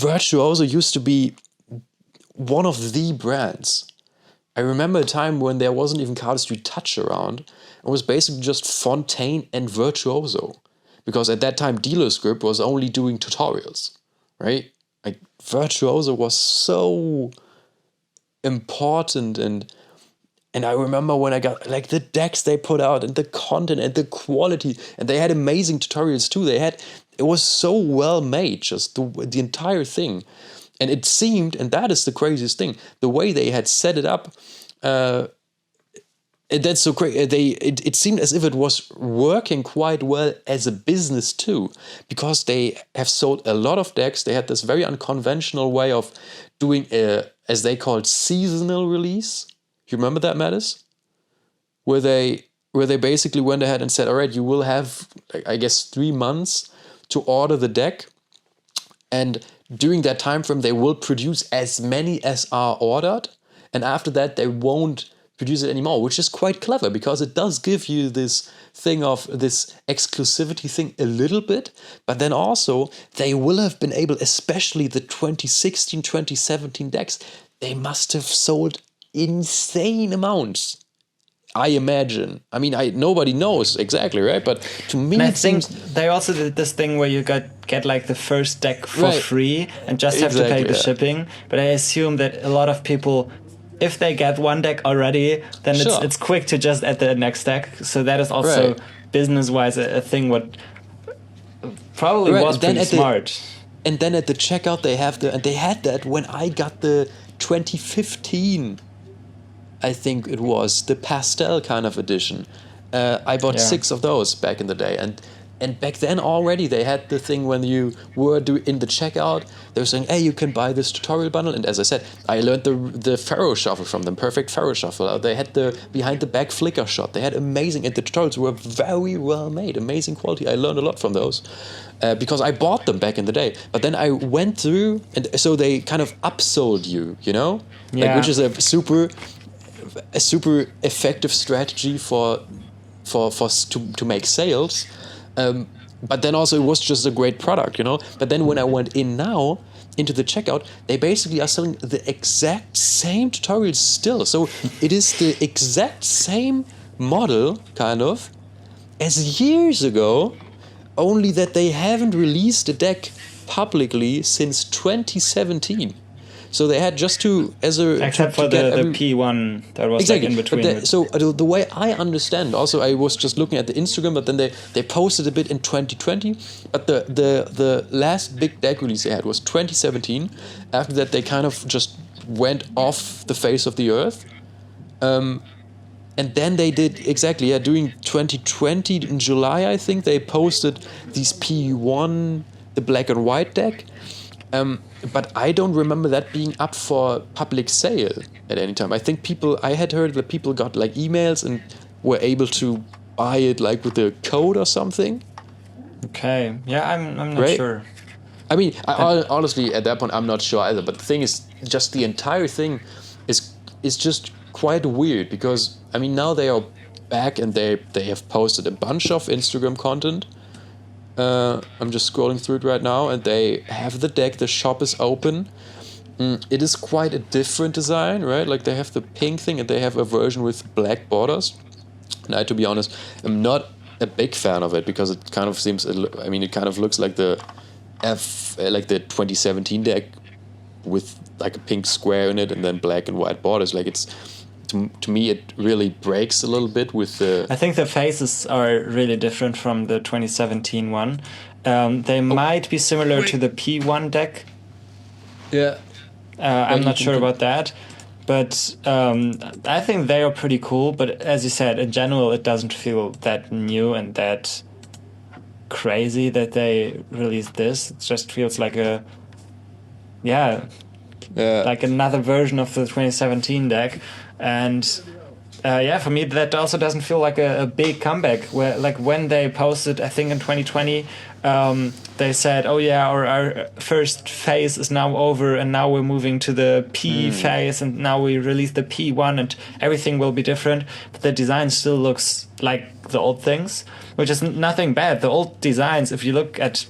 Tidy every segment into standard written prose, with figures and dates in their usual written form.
Virtuoso used to be one of the brands. I remember a time when there wasn't even Cardistry Touch around. It was basically just Fontaine and Virtuoso. Because at that time, DealerScript was only doing tutorials, right? Like, Virtuoso was so important, and I remember when I got like the decks they put out and the content and the quality, and they had amazing tutorials too. It was so well made, just the entire thing. And it seemed, and that is the craziest thing, the way they had set it up, that's so crazy. It seemed as if it was working quite well as a business too, because they have sold a lot of decks. They had this very unconventional way of doing as they called seasonal release. You remember that, Mattis? Where they basically went ahead and said, all right, you will have, I guess, 3 months to order the deck, and during that time frame, they will produce as many as are ordered, and after that, they won't produce it anymore, which is quite clever because it does give you this thing of this exclusivity thing a little bit, but then also they will have been able, especially the 2016, 2017 decks, they must have sold insane amounts, I imagine. I mean, nobody knows exactly, right? But to me, and I think they also did this thing where you get like the first deck for free and just have to pay the shipping. But I assume that a lot of people, if they get one deck already, then it's quick to just add the next deck. So that is also business-wise a thing what probably was pretty smart. And then at the checkout they have and they had that when I got the 2015. I think it was the pastel kind of edition. I bought 6 of those back in the day, and back then already they had the thing when you were in the checkout, they were saying, hey, you can buy this tutorial bundle. And as I said, I learned the Pharaoh Shuffle from them, perfect Pharaoh Shuffle. They had the behind the back flicker shot. They had amazing, and the tutorials were very well made, amazing quality. I learned a lot from those because I bought them back in the day. But then I went through, and so they kind of upsold you, you know, like, which is a super effective strategy to make sales, but then also it was just a great product, you know. But then when I went in now into the checkout, they basically are selling the exact same tutorials still. So it is the exact same model kind of as years ago, only that they haven't released the deck publicly since 2017. So they had just to, except for the P1 that was like in between. So the way I understand, also I was just looking at the Instagram, but then they posted a bit in 2020. But the last big deck release they had was 2017. After that, they kind of just went off the face of the earth. And then they did during 2020 in July, I think they posted these P1, the black and white deck. But I don't remember that being up for public sale at any time. I think I had heard that people got like emails and were able to buy it like with a code or something. Okay, yeah, I'm not sure. I mean, honestly, at that point, I'm not sure either. But the thing is, just the entire thing is just quite weird because, I mean, now they are back and they have posted a bunch of Instagram content. I'm just scrolling through it right now, and they have the deck. The shop is open. It is quite a different design, right? Like they have the pink thing, and they have a version with black borders. And to be honest, I'm not a big fan of it because it kind of seems. I mean, it kind of looks like the 2017 deck with like a pink square in it, and then black and white borders. Like it's. To me, it really breaks a little bit with the... I think the faces are really different from the 2017 one. They might be similar to the P1 deck. Yeah. I'm not sure about that. But I think they are pretty cool. But as you said, in general, it doesn't feel that new and that crazy that they released this. It just feels like like another version of the 2017 deck. And for me, that also doesn't feel like a big comeback. Where like when they posted, I think in 2020, they said, "Oh yeah, our first phase is now over, and now we're moving to the P phase, and now we release the P1, and everything will be different." But the design still looks like the old things, which is nothing bad. The old designs, if you look at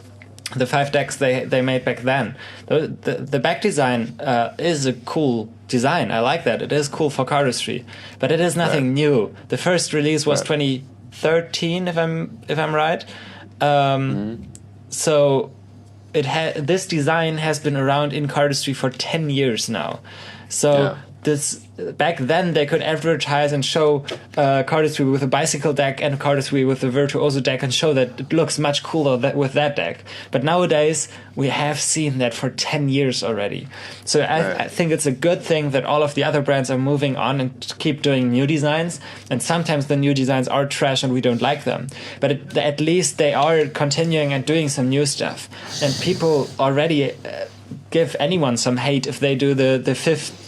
the 5 decks they made back then. The back design is a cool design. I like that. It is cool for cardistry, but it is nothing new. The first release was 2013, if I'm right. So this design has been around in cardistry for 10 years now. So this back then they could advertise and show cardistry with a bicycle deck and cardistry with the Virtuoso deck and show that it looks much cooler with that deck. But nowadays we have seen that for 10 years already. So I think it's a good thing that all of the other brands are moving on and keep doing new designs. And sometimes the new designs are trash and we don't like them. But at least they are continuing and doing some new stuff. And people already give anyone some hate if they do the fifth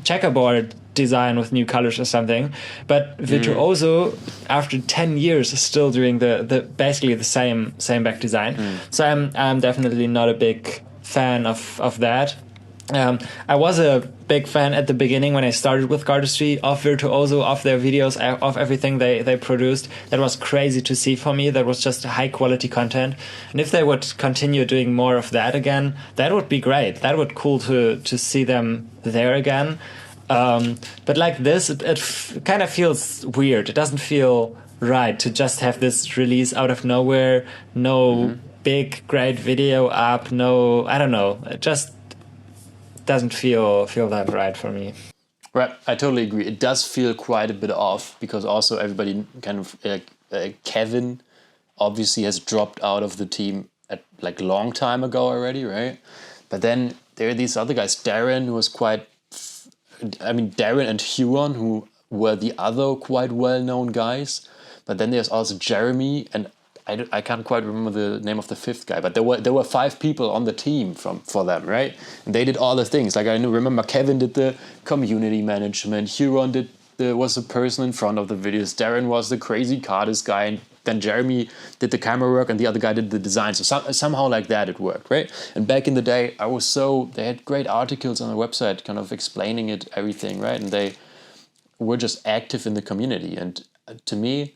checkerboard design with new colors or something, but Virtuoso after 10 years is still doing the basically the same back design. So I'm definitely not a big fan of that. I was a big fan at the beginning when I started with cardistry, of Virtuoso, of their videos, of everything they produced. That was crazy to see for me. That was just high quality content. And if they would continue doing more of that again, that would be great. That would be cool to see them there again. But like this, it kind of feels weird. It doesn't feel right to just have this release out of nowhere. No big, great video up. No, I don't know. It just doesn't feel that right for me. Right, I totally agree. It does feel quite a bit off because also everybody kind of Kevin obviously has dropped out of the team at like a long time ago already, right? But then there are these other guys. Darren, who was Darren and Huron, who were the other quite well-known guys. But then there's also Jeremy, and I can't quite remember the name of the fifth guy, but there were 5 people on the team for them, right? And they did all the things. Like I remember Kevin did the community management, Huron was the person in front of the videos, Darren was the crazy cardist guy, and then Jeremy did the camera work, and the other guy did the design. So somehow like that it worked, right? And back in the day, they had great articles on the website, kind of explaining everything, right? And they were just active in the community. And to me,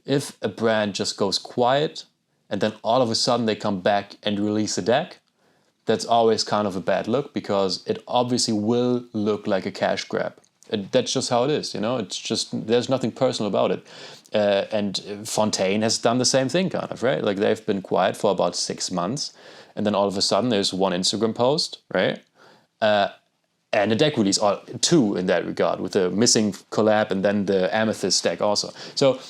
if a brand just goes quiet and then all of a sudden they come back and release a deck, that's always kind of a bad look because it obviously will look like a cash grab. That's just how it is, It's just, there's nothing personal about it. And Fontaine has done the same thing, kind of, right? Like they've been quiet for about 6 months, and then all of a sudden there's one Instagram post, right? And a deck release, or 2 in that regard, with the missing collab and then the Amethyst deck also. So,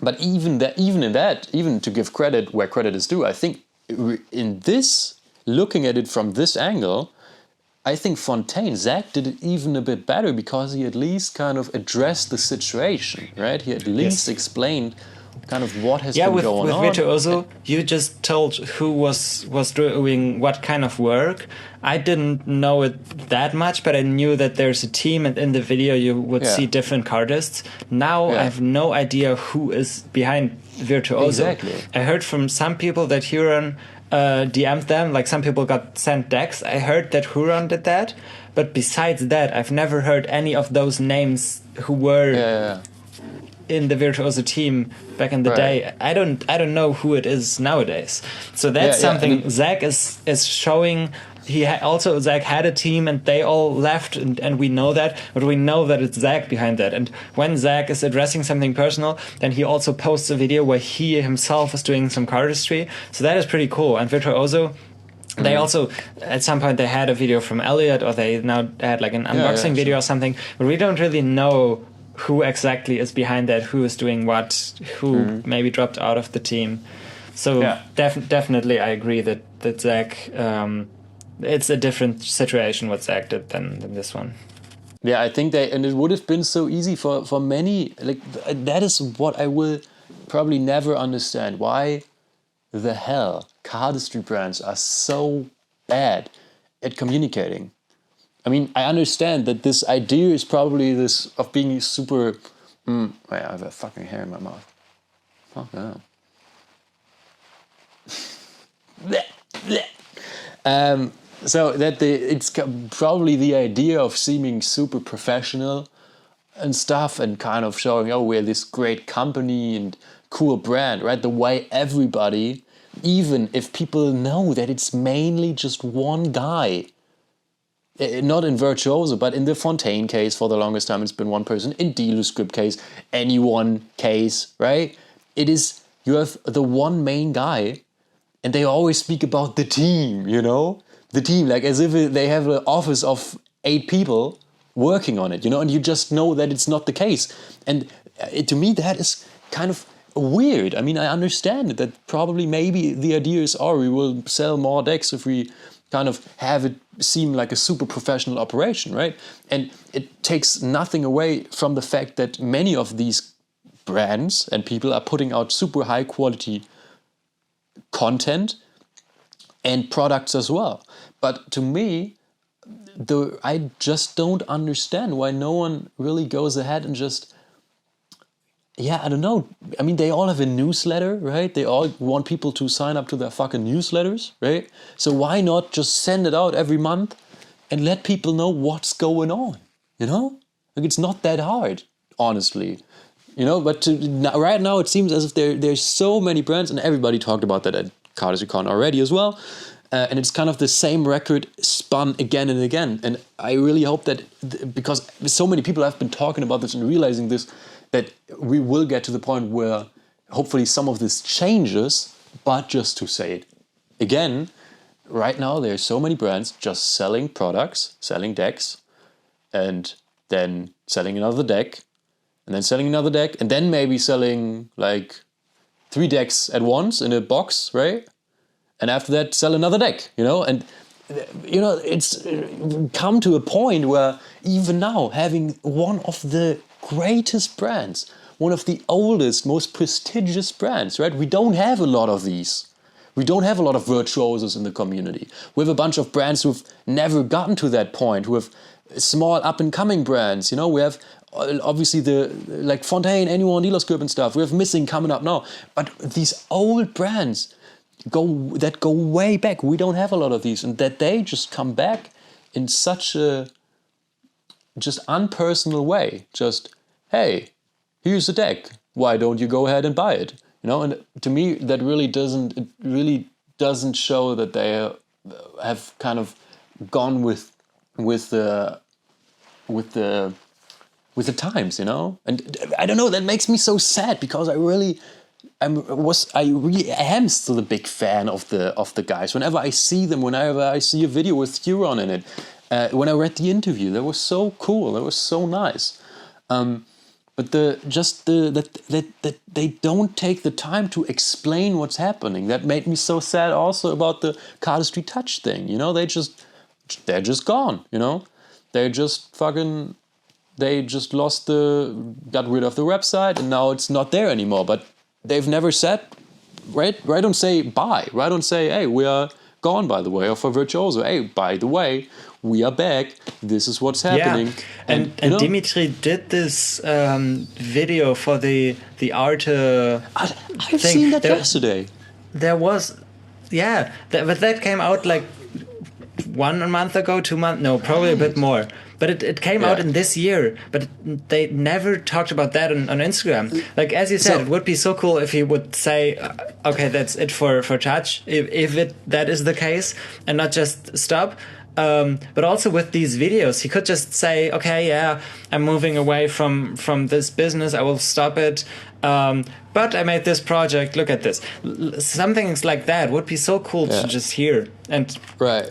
but even to give credit where credit is due, I think in this, looking at it from this angle, I think Zach did it even a bit better because he at least kind of addressed the situation, right? He at least explained kind of what has been going on. With Virtuoso, you just told who was doing what kind of work. I didn't know it that much, but I knew that there's a team, and in the video you would see different cardists. Now I have no idea who is behind Virtuoso. Exactly. I heard from some people that Huron DM'd them, like some people got sent decks. I heard that Huron did that, but besides that, I've never heard any of those names who were in the Virtuoso team back in the day. I don't know who it is nowadays. So that's something Zach is showing. Zach had a team and they all left, and we know that, but we know that it's Zach behind that. And when Zach is addressing something personal, then he also posts a video where he himself is doing some cardistry. So that is pretty cool. And Virtuoso, they also, at some point they had a video from Elliot, or they now had like an unboxing video or something, but we don't really know who exactly is behind that, who is doing what, who maybe dropped out of the team. So definitely I agree that Zach, it's a different situation what Zach did than this one. Yeah, I think and it would have been so easy for many, like that is what I will probably never understand. Why the hell cardistry brands are so bad at communicating. I mean, I understand that this idea is probably this of being super... wait, I have a fucking hair in my mouth. Fuck that. So that it's probably the idea of seeming super professional and stuff, and kind of showing, we're this great company and cool brand, right? The way everybody even if people know that it's mainly just one guy, not in Virtuoso, but in the Fontaine case, for the longest time, it's been one person. In DeluScript case, any one case, right? It is, you have the one main guy, and they always speak about the team, you know? The team, like as if they have an office of 8 people working on it, you know? And you just know that it's not the case. And to me, that is kind of weird. I mean, I understand it, that probably maybe the idea is, oh, we will sell more decks if we kind of have it seem like a super professional operation, right? And it takes nothing away from the fact that many of these brands and people are putting out super high quality content and products as well. But to me, I just don't understand why no one really goes ahead and just, I don't know. I mean, they all have a newsletter, right? They all want people to sign up to their fucking newsletters, right? So why not just send it out every month and let people know what's going on, you know? Like, it's not that hard, honestly. You know, but right now it seems as if there's so many brands, and everybody talked about that at CardistryCon already as well. And it's kind of the same record spun again and again. And I really hope that, because so many people have been talking about this and realizing this, that we will get to the point where hopefully some of this changes. But just to say it again, right now there's so many brands just selling products, selling decks, and then selling another deck, and then selling another deck, and then maybe selling like 3 decks at once in a box, right? And after that, sell another deck, you know? And, you know, it's come to a point where even now, having one of the greatest brands, one of the oldest, most prestigious brands, right? We don't have a lot of these. We don't have a lot of virtuosos in the community. We have a bunch of brands who've never gotten to that point, who have small up-and-coming brands, you know? We have obviously like Fontaine, anyone, DeluScript and stuff. We have Missing coming up now. But these old brands go way back. We don't have a lot of these, and that they just come back in such a just unpersonal way. Just, hey, here's a deck. Why don't you go ahead and buy it? You know, and to me that really doesn't show that they have kind of gone with the times, you know. And I don't know, that makes me so sad, because I really am still a big fan of the guys. Whenever I see them, whenever I see a video with Huron in it, when I read the interview, that was so cool. That was so nice. But that they don't take the time to explain what's happening. That made me so sad. Also about the Cardistry Touch thing. You know, they're just gone. You know, they just got rid of the website, and now it's not there anymore. But they've never said, right? Don't say bye. Right? Don't say, hey, we are gone, by the way. Or for Virtuoso, hey, by the way, we are back. This is what's happening. Yeah. And Dimitri did this video for the art I've thing. seen that yesterday. There was, but that came out like 1 month ago, 2 months, no, probably a bit more. But it came out in this year, but they never talked about that on Instagram. Like, as you said, it would be so cool if he would say, okay, that's it for Touch, if that is the case, and not just stop. But also with these videos, he could just say, okay, I'm moving away from this business, I will stop it. But I made this project, look at this. Some things like that would be so cool to just hear. And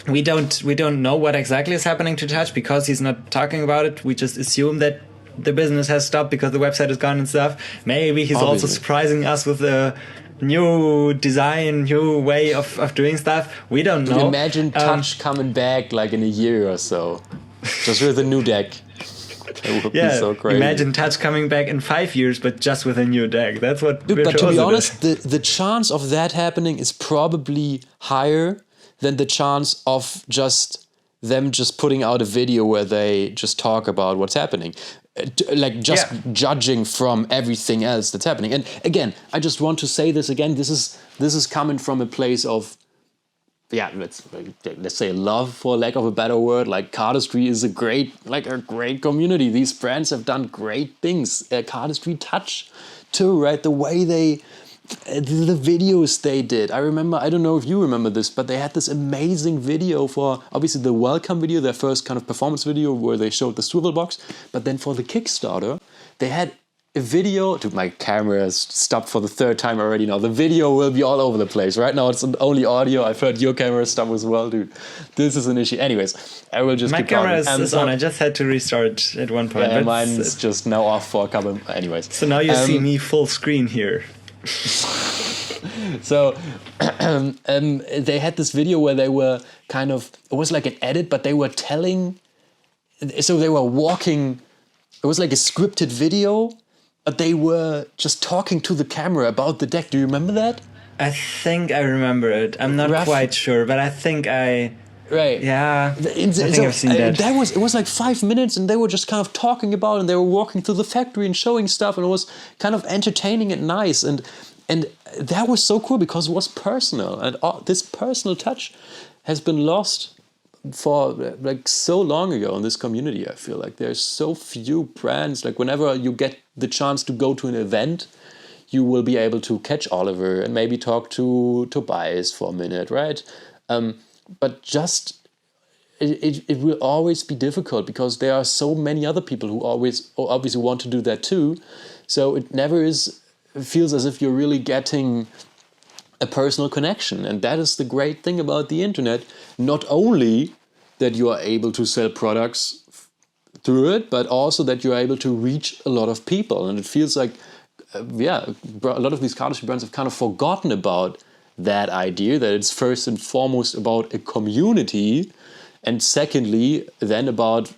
we don't know what exactly is happening to Touch, because he's not talking about it. We just assume that the business has stopped because the website is gone and stuff. Maybe he's also surprising us with a new design, new way of doing stuff. We don't know. Imagine Touch coming back like in a year or so, just with a new deck. It would be so crazy. Imagine Touch coming back in 5 years, but just with a new deck. That's what. Dude, but to be honest, the chance of that happening is probably higher than the chance of them putting out a video where they just talk about what's happening. Judging from everything else that's happening. And again, I just want to say this again. This is coming from a place of, let's say love, for lack of a better word. Like, Cardistry is a great community. These brands have done great things. Cardistry Touch too, right? The way they the videos they did. I remember, I don't know if you remember this, but they had this amazing video for, obviously, the welcome video, their first kind of performance video where they showed the swivel box. But then for the Kickstarter, they had a video. Dude, my camera has stopped for the third time already now. The video will be all over the place. Right now it's only audio. I've heard your camera stop as well, dude. This is an issue. Anyways, I will just My keep camera talking. is on. I just had to restart at one point. Yeah, mine's just now off for a couple. Anyways. So now you see me full screen here. So they had this video where they were kind of, it was like an edit, but they were telling, so they were walking, it was like a scripted video, but they were just talking to the camera about the deck. Do you remember that? I think I remember it. I'm not quite sure, but I think I... Right. Yeah. I think I've seen that. It was like 5 minutes, and they were just kind of talking about it, and they were walking through the factory and showing stuff, and it was kind of entertaining and nice. And that was so cool because it was personal. And this personal touch has been lost for like so long ago in this community. I feel like there's so few brands. Like whenever you get the chance to go to an event, you will be able to catch Oliver and maybe talk to Tobias for a minute, right? But just it will always be difficult because there are so many other people who obviously want to do that too. So it never feels as if you're really getting a personal connection. And that is the great thing about the internet. Not only that you are able to sell products through it, but also that you're able to reach a lot of people. And it feels like, a lot of these cardistry brands have kind of forgotten about that idea, that it's first and foremost about a community, and secondly then about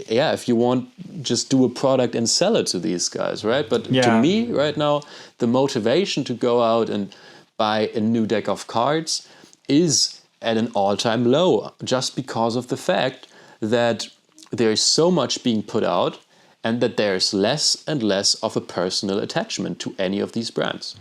if you want, just do a product and sell it to these guys, right? But to me right now, the motivation to go out and buy a new deck of cards is at an all-time low, just because of the fact that there is so much being put out and that there's less and less of a personal attachment to any of these brands.